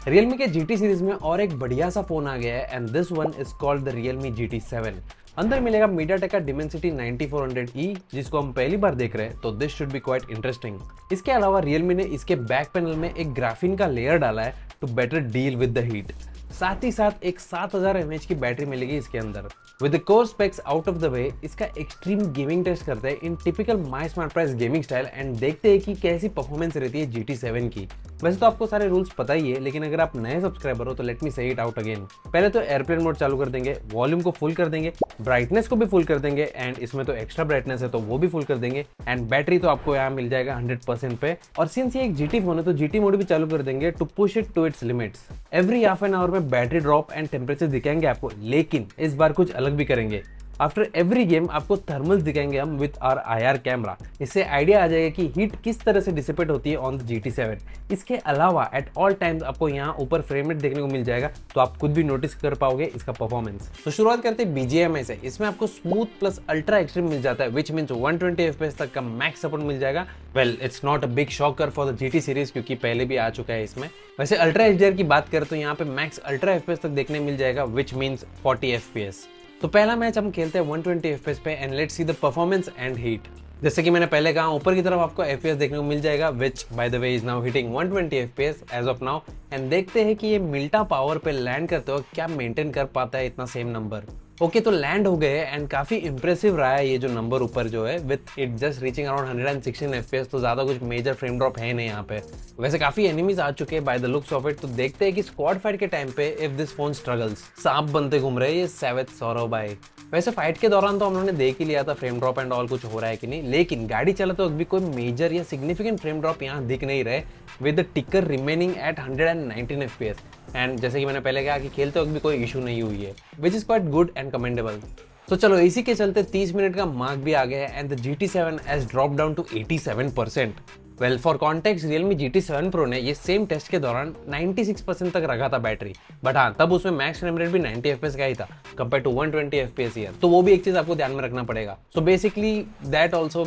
Realme के GT series में और एक बढ़िया सा फोन आ गया है and this one is called the Realme GT7। अंदर मिलेगा MediaTek का Dimensity 9400E जिसको हम पहली बार देख रहे हैं, तो this should be quite interesting. इसके अलावा Realme ने इसके बैक पैनल में एक ग्राफीन का लेयर डाला है to better deal with the heat. साथ ही साथ एक 7000 mAh की बैटरी मिलेगी इसके अंदर। With the core specs out of the way, इसका एक्सट्रीम गेमिंग टेस्ट करते हैं इन typical my smart price gaming style and देखते हैं कि कैसी परफॉर्मेंस रहती है GT7 की। वैसे तो आपको सारे रूल्स पता ही है, लेकिन अगर आप नए सब्सक्राइबर हो तो लेट मी से इट आउट अगेन। पहले तो एयरप्लेन मोड चालू कर देंगे, वॉल्यूम को फुल कर देंगे, ब्राइटनेस को भी फुल कर देंगे एंड इसमें तो एक्स्ट्रा ब्राइटनेस है तो वो भी फुल कर देंगे एंड बैटरी तो आपको यहाँ मिल जाएगा 100% पे। और सिंस ये एक GT फोन है तो GT मोड भी चालू कर देंगे to push it to its limits. Every half an hour में बैटरी ड्रॉप एंड टेम्परेचर दिखाएंगे आपको, लेकिन इस बार कुछ अलग भी करेंगे। आफ्टर एवरी गेम आपको थर्मल्स दिखाएंगे हम विद आवर IR कैमरा। इससे आइडिया आ जाएगा कि हीट किस तरह से डिसिपेट होती है ऑन द GT7। इसके अलावा एट ऑल टाइम्स आपको यहाँ ऊपर फ्रेम रेट देखने को मिल जाएगा, तो आप खुद भी नोटिस कर पाओगे इसका परफॉर्मेंस। तो शुरुआत करते हैं BGMI से। इसमें आपको स्मूथ प्लस अल्ट्रा एक्सट्रीम मिल जाता है, विच मीन्स 120 FPS तक का मैक्स सपोर्ट मिल जाएगा। Well, it's not a big shocker for the GT series क्योंकि पहले भी आ चुका है इसमें। वैसे अल्ट्रा HDR की बात करें तो यहाँ पे मैक्स अल्ट्रा FPS तक देखने मिल जाएगा, विच मीन्स 40 FPS। तो पहला मैच हम खेलते हैं 120 FPS पे and let's see the performance and heat. जैसे कि मैंने पहले कहा, ऊपर की तरफ आपको FPS देखने को मिल जाएगा, which by the way is now hitting 120 FPS as of now. And देखते हैं कि ये मिल्टा पावर पे लैंड करते हो क्या मेंटेन कर पाता है इतना सेम नंबर। ओके, तो लैंड हो गए एंड काफी इंप्रेसिव रहा है ये जो नंबर ऊपर जो है, with it just reaching around 116 FPS। तो ज्यादा कुछ मेजर फ्रेम ड्रॉप है नहीं यहाँ पे। वैसे काफी एनिमीज आ चुके हैं by the looks of it, तो देखते हैं कि स्क्वाड फाइट के टाइम पे इफ दिस फोन स्ट्रगल्स। सांप बनते घूम रहे हैं ये सैवेद सौरव भाई। वैसे फाइट के दौरान तो हम लोगों ने देख ही लिया था फ्रेम ड्रॉप एंड ऑल कुछ हो रहा है कि नहीं, लेकिन गाड़ी चलाते वक्त भी कोई मेजर या सिग्निफिकेंट फ्रेम ड्रॉप यहाँ दिख नहीं रहे, विद द टिकर रिमेनिंग एट 119 FPS। एंड जैसे कि मैंने पहले कहा कि खेलते वक्त भी कोई इशू नहीं हुई है, which is quite good and commendable. तो चलो इसी के चलते 30 मिनट का मार्क भी आ गया है and the GT7 has drop down to 87%। Well, for context Realme GT7 Pro ने ये सेम टेस्ट के दौरान 96% तक रखा था बैटरी, बट हाँ तब उसमें मैक्स फ्रेम रेट भी 90 FPS का ही था कंपेयर टू 120 FPS ईयर। तो वो भी एक चीज आपको ध्यान में रखना पड़ेगा। So basically that also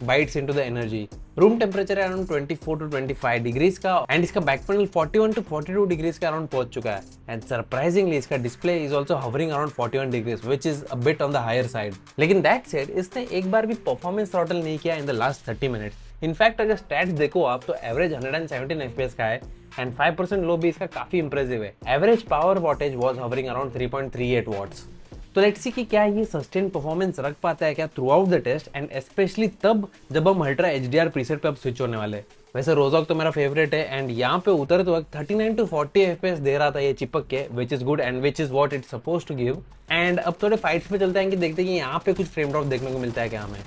bites into the energy. Room temperature है अराउंड 24 to 25 डिग्रीज का एंड इसका बैक पैनल 41 to 42 डिग्रीज का अराउंड पहुंच चुका है एंड सरप्राइजिंगली इसका display is also hovering around 41 degrees, which is a bit on the higher side. लेकिन that said, इसने एक बार भी परफॉर्मेंस थ्रॉटल नहीं किया in the last 30 minutes. In fact अगर स्टैट्स देखो आप तो एवरेज 117 FPS का है एंड 5% लो भी इसका काफी इंप्रेसिव है। Average power wattage was hovering around 3.38 watts. तो लेट्स सी कि क्या ये सस्टेन परफॉर्मेंस रख पाता है क्या throughout the test and specially तब जब हम अल्ट्रा HDR प्रीसेट पे अब स्विच होने वाले हैं। वैसे रोजॉक तो मेरा फेवरेट है एंड यहाँ पे उतरते वक्त 39 to 40 FPS दे रहा था ये चिपक के, which is good and which is what it's suppose to give. And अब थोड़े फाइट्स पे चलते हैं कि देखते हैं कि यहाँ पे कुछ फ्रेम ड्रॉप देखने को मिलता है क्या हमें।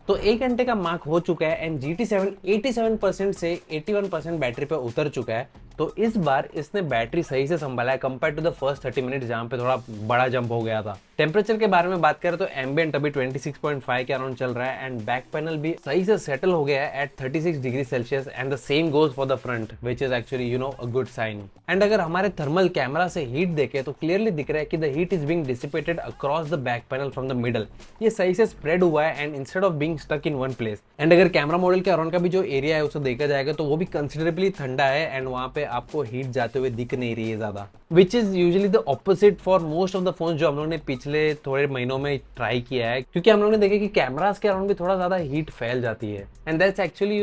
तो 1 घंटे का मार्क हो चुका है एंड GT7 87% से 81% बैटरी पे उतर चुका है। तो इस बार इसने बैटरी सही से संभाला है compare to the first 30 minute जहां पे थोड़ा बड़ा जंप हो गया था। टेम्परेचर के बारे में बात करें तो एम्बिएंट अभी 26.5 के अराउंड चल रहा है एंड बैक पैनल भी सही से सेटल हो गया है at 36 degree celsius and the same goes for the front, which is actually a good sign. And अगर हमारे थर्मल कैमरा से हीट देखे तो क्लियरली दिख रहा है कि the heat is being dissipated across the back panel from the middle. ये सही से स्प्रेड हुआ है and instead of being stuck in one place. And अगर कैमरा मॉडल के अराउंड का भी जो एरिया है उसे देखा जाएगा तो वो भी कंसिडरेबली ठंडा है एंड वहां पे आपको हीट जाते हुए दिख नहीं रही है ज्यादा, which is usually the opposite for most of the phone जो हम लोगों ने पिछले थोड़े महीनों में ट्राई किया है, क्योंकि हम लोगों ने देखा कि कैमरास के अराउंड भी थोड़ा ज्यादा हीट फैल जाती है and that's actually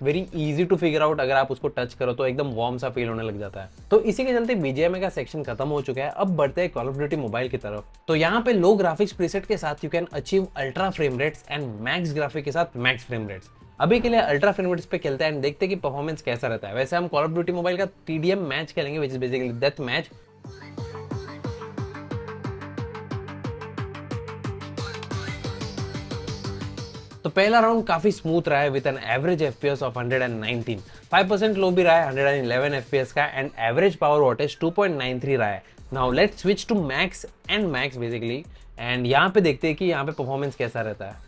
very easy to figure out. अगर आप उसको टच करो तो एकदम वार्म सा फील होने लग जाता है। तो इसी के चलते BGMI का सेक्शन खत्म हो चुका है। अब बढ़ते हैं कॉल ऑफ ड्यूटी मोबाइल की तरफ। तो यहाँ पे लो ग्राफिक्स प्रीसेट के साथ you can achieve ultra frame rates and max graphic के साथ मैक्स फ्रेम रेट्स। अभी के लिए अल्ट्रा फ्रेम रेट्स पे खेलते हैं एंड देखते हैं कि परफॉर्मेंस कैसा रहता है। वैसे हम कॉल ऑफ ड्यूटी मोबाइल का TDM मैच खेलेंगे, which is basically death match. तो पहला राउंड काफी स्मूथ रहा है with an average FPS of 119। 5% लो भी रहा है 111 FPS का एंड एवरेज पावर वॉटेज 2.93 रहा है। Now let's switch to max and max basically and यहाँ पे देखते हैं कि यहाँ पे परफॉर्मेंस कैसा रहता है।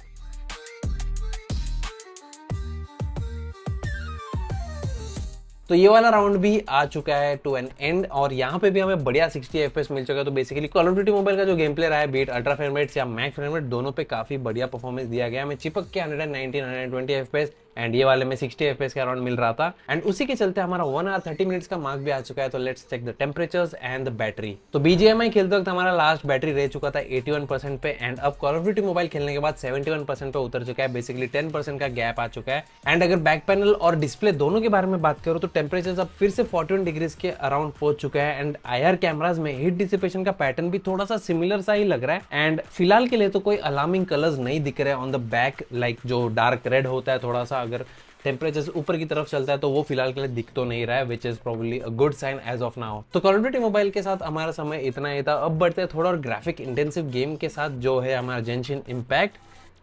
तो ये वाला राउंड भी आ चुका है टू एन एंड और यहाँ पे भी हमें बढ़िया 60 FPS मिल चुका है। तो basically call of duty mobile का जो गेम प्ले रहा है, बीट अल्ट्रा फ्रेम रेट्स या मैक्स फ्रेम रेट, दोनों पे काफी बढ़िया परफॉर्मेंस दिया गया। हमें चिपक के 119 120 FPS एंड ये वाले में 60 FPS के अराउंड मिल रहा था। एंड उसी के चलते हमारा 1 आवर 30 मिनट्स का मार्क भी आ चुका है। तो let's check the temperatures and the battery. तो BGMI खेलते वक्त हमारा लास्ट बैटरी रह चुका था 81% पे, एंड अब कॉल ऑफ ड्यूटी मोबाइल खेलने के बाद 71% पे उतर चुका है। बेसिकली 10% का गैप आ चुका है। एंड अगर बैक पैनल और डिस्प्ले दोनों के बारे में बात करूं तो टेम्परेचर अब फिर से 41 डिग्रीज के अराउंड पहुंच चुका है। एंड IR कैमराज में हीट डिसिपेशन का पैटर्न भी थोड़ा सा सिमिलर सा ही लग रहा है। एंड फिलहाल के लिए तो कोई अलार्मिंग कलर्स नहीं दिख रहे ऑन द बैक, लाइक जो डार्क रेड होता है थोड़ा सा, अगर टेम्परेचर ऊपर की तरफ चलता है तो वो फिलहाल के लिए दिख तो नहीं रहा है, which is probably a good sign as of now. तो कॉल ऑफ ड्यूटी मोबाइल के साथ हमारा समय इतना ही था। अब बढ़ते हैं थोड़ा और ग्राफिक इंटेंसिव गेम के साथ, जो है हमारा जेंशिन इम्पैक्ट।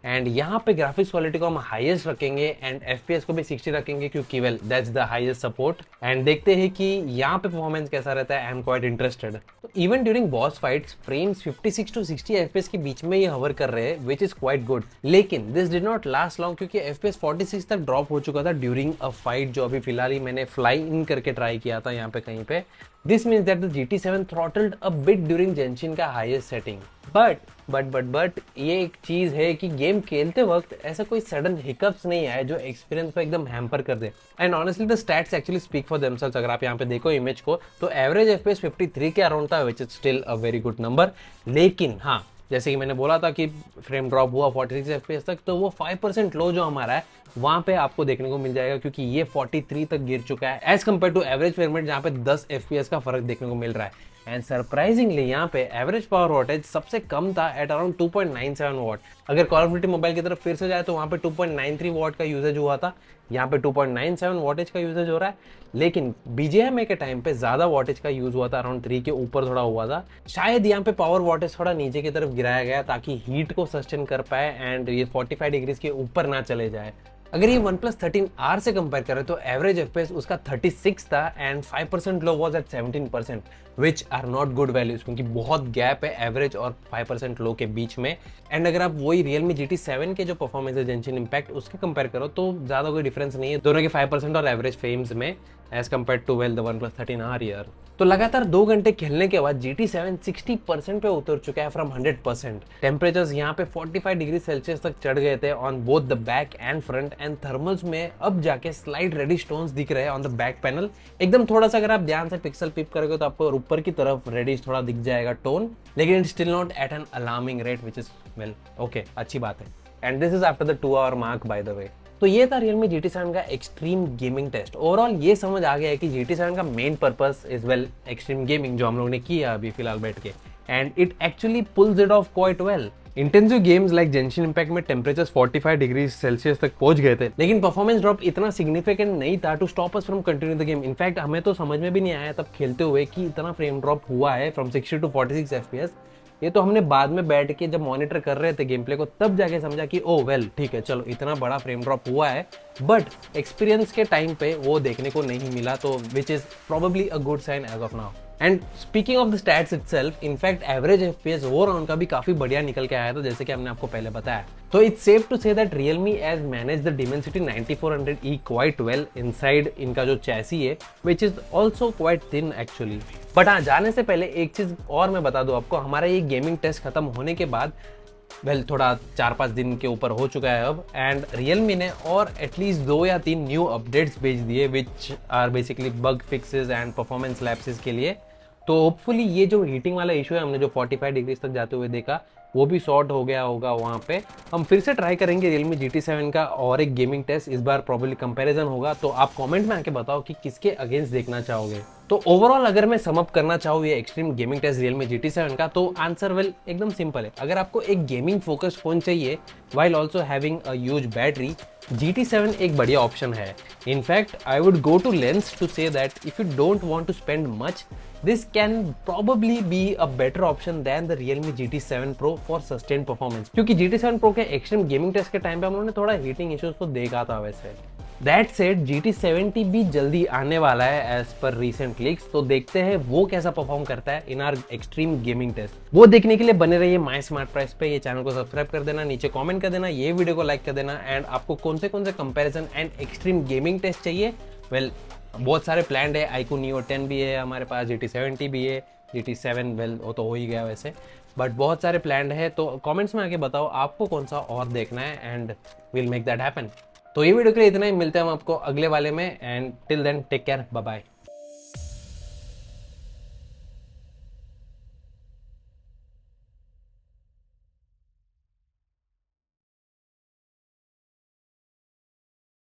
एंड यहाँ पे ग्राफिक्स क्वालिटी को हम हाईएस्ट रखेंगे एंड FPS को भी 60 रखेंगे, क्योंकि well that's the highest support. And देखते हैं कि यहाँ पे परफॉर्मेंस कैसा रहता है। I am quite interested. तो even during boss fights frames 56 to 60 FPS के बीच में ये हवर कर रहे हैं, विच इज क्वाइट गुड। लेकिन this did not last long, क्योंकि FPS 46 तक ड्रॉप हो चुका था ड्यूरिंग अ फाइट, जो अभी फिलहाल ही मैंने फ्लाई इन करके ट्राई किया था यहाँ पे कहीं पे। This means that the GT7 throttled a bit during जेंशिन का हाईएस्ट सेटिंग। बट ये एक चीज है कि गेम खेलते वक्त ऐसा कोई सडन हिकअप्स नहीं आए जो एक्सपीरियंस को एकदम हैम्पर कर दे। And honestly the stats actually speak for themselves. अगर आप यहाँ पे देखो इमेज को तो एवरेज FPS 53 के अराउंड था, which is still a very good number. लेकिन हाँ, जैसे कि मैंने बोला था कि फ्रेम ड्रॉप हुआ 46 FPS तक, तो वो 5% लो जो हमारा है वहां पे आपको देखने को मिल जाएगा, क्योंकि ये 43 तक गिर चुका है as compared to average frame rate जहाँ पे 10 FPS का फर्क देखने को मिल रहा है। एंड सरप्राइजिंगली यहाँ पे एवरेज पावर वॉटेज सबसे कम था एट अराउंड 2.97 वॉट। अगर कॉल ऑफ ड्यूटी मोबाइल की तरफ फिर से जाए तो वहाँ पे 2.93 वॉट का यूजेज हुआ था, यहाँ पे 2.97 वॉटेज का यूजेज हो रहा है। लेकिन BGMI के टाइम पे ज्यादा वॉटेज का यूज हुआ था, अराउंड 3 के ऊपर थोड़ा हुआ था। शायद यहाँ पे पावर वॉटेज थोड़ा नीचे की तरफ गिराया गया ताकि हीट को सस्टेन कर पाए एंड ये 45 डिग्रीज के ऊपर ना चले जाए। अगर ये OnePlus 13R से कंपेयर करें तो एवरेज FPS उसका 36 था and 5% low was at 17%, which are not good values, क्योंकि बहुत गैप है एवरेज और 5% लो के बीच में। एंड अगर आप वही Realme GT7 के जो परफॉर्मेंस है जेंशिन इम्पैक्ट उसके कंपेयर करो तो ज्यादा कोई डिफरेंस नहीं है दोनों के 5% और एवरेज फ्रेम्स में as compared to well the OnePlus 13R year. तो लगातार 2 घंटे खेलने के बाद GT7 60% पे उतर चुका है फ्रॉम 100%। टेम्परेचर्स यहाँ पे 45 डिग्री सेल्सियस तक चढ़ गए थे on both the back and front. And thermals में अब जाके स्लाइट रेडिश टोन्स दिख रहे हैं ऑन द बैक पैनल। एकदम थोड़ा सा अगर आप ध्यान से पिक्सल पिप करोगे तो आपको ऊपर की तरफ रेडिश थोड़ा दिख जाएगा टोन, लेकिन it's still not at an alarming rate, which is well okay, अच्छी बात है। And this is after the 2 our mark bye the वे। तो ये था Realme GT7 का एक्सट्रीम गेमिंग टेस्ट। ओवरऑल ये समझ आ गया है कि GT7 का main purpose is well extreme gaming, जो हम लोगों ने किया अभी फिलहाल बैठ के, and it actually pulls it off quite well. Intensive games like Genshin Impact में टेम्परेचर्स 45 डिग्री सेल्सियस तक पहुंच गए थे, लेकिन परफॉर्मेंस ड्रॉप इतना सिग्निफिकेंट नहीं था to stop us from continue the game. In fact हमें तो समझ में भी नहीं आया तब खेलते हुए कि इतना फ्रेम ड्रॉप हुआ है फ्रॉम 60 to 46 FPS। ये तो हमने बाद में बैठ के जब मॉनिटर कर रहे थे गेम प्ले को तब जाके समझा कि ओ वेल ठीक है, चलो इतना बड़ा फ्रेम ड्रॉप हुआ है, बट एक्सपीरियंस के टाइम पे वो देखने को नहीं मिला, तो which is probably a good sign as of now. And speaking of the stats itself, in fact average FPS वो राउंड का भी काफी बढ़िया निकल के आया था, जैसे कि हमने आपको पहले बताया। तो it's safe to say that Realme has managed the Dimensity 9400E quite well inside इनका जो चैसी है, which is also quite thin actually। But हाँ, जाने से पहले एक चीज और मैं बता दूं आपको, हमारा ये गेमिंग टेस्ट खत्म होने के बाद वेल थोड़ा 4-5 दिन के ऊपर हो चुका है अब, एंड Realme ने और एटलीस्ट 2 या 3 न्यू अपडेट्स भेज दिए which are basically bug fixes and performance lapses के लिए। तो होपफुली ये जो हीटिंग वाला इशू है हमने जो 45 डिग्री तक जाते हुए देखा वो भी सॉर्ट हो गया होगा वहाँ पे। हम फिर से ट्राई करेंगे Realme GT7 का और एक गेमिंग टेस्ट, इस बार प्रॉब्ली कंपैरिजन होगा। तो आप कमेंट में आके बताओ कि किसके अगेंस्ट देखना चाहोगे। तो ओवरऑल अगर मैं सम अप करना चाहूँ ये extreme gaming test Realme GT7 का, तो आंसर वेल एकदम सिंपल है। अगर आपको एक गेमिंग फोकस्ड फोन चाहिए while also having a huge battery, GT7 एक बढ़िया ऑप्शन है। In fact I would go to lengths to say that if you don't want to spend much, this can probably be a better option than the Realme GT7 Pro for sustained performance, क्योंकि GT7 Pro के extreme gaming test के time पे हम लोगों ने थोड़ा heating issues तो देखा था वैसे। That said, GT70 भी जल्दी आने वाला है एज पर रीसेंट लीक्स, तो देखते हैं वो कैसा परफॉर्म करता है in our extreme gaming test. वो देखने के लिए बने रहिए माय स्मार्ट प्राइस पे। ये चैनल को सब्सक्राइब कर देना, नीचे कमेंट कर देना, ये वीडियो को लाइक कर देना। एंड आपको कौन से comparison and extreme gaming test चाहिए, वेल बहुत सारे प्लान है। iQOO Neo 10 भी है हमारे पास, GT70 भी है, GT7 वेल वो तो हो ही गया वैसे, बट बहुत सारे प्लान है। तो कमेंट्स में आके बताओ आपको कौन सा और देखना है and will make that happen. तो ये वीडियो के लिए इतना ही, मिलते हैं हम आपको अगले वाले में, and till then take care, bye bye.